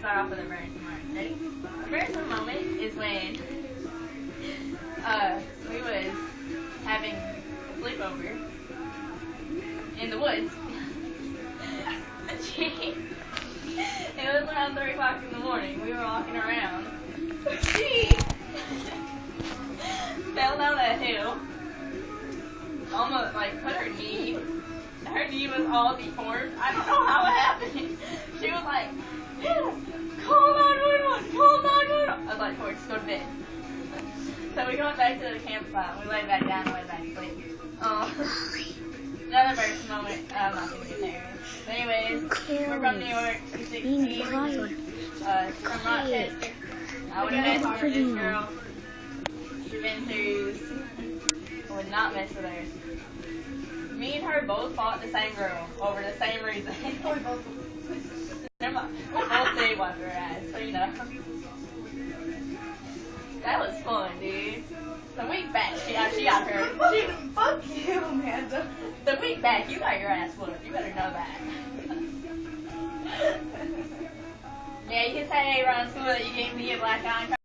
start off with a embarrassing moment. Ready? Embarrassing moment is when we was having a sleepover in the woods. It was around 3 o'clock in the morning. We were walking around. She fell down a hill. Almost like put her knee. Her knee was all deformed. I don't know how it happened. She was like, "Hannah, call 911, call 911." I was like, "Tori, just go to bed." So we went back to the campsite. We laid back down and went back to sleep. Another embarrassing moment. I'm not gonna get there. But anyways, we're from New York. She's 16. She's from Rochester. I would have messed with this girl. She's been through. I would not mess with her. Me and her both fought the same girl over the same reason. Never mind. We both did wipe her ass, so you know. That was fun, dude. The week back, she got hurt. Fuck you, Amanda. The week back, you got your ass whooped. You better know that. Yeah, you can say around school that you gave me a black eye.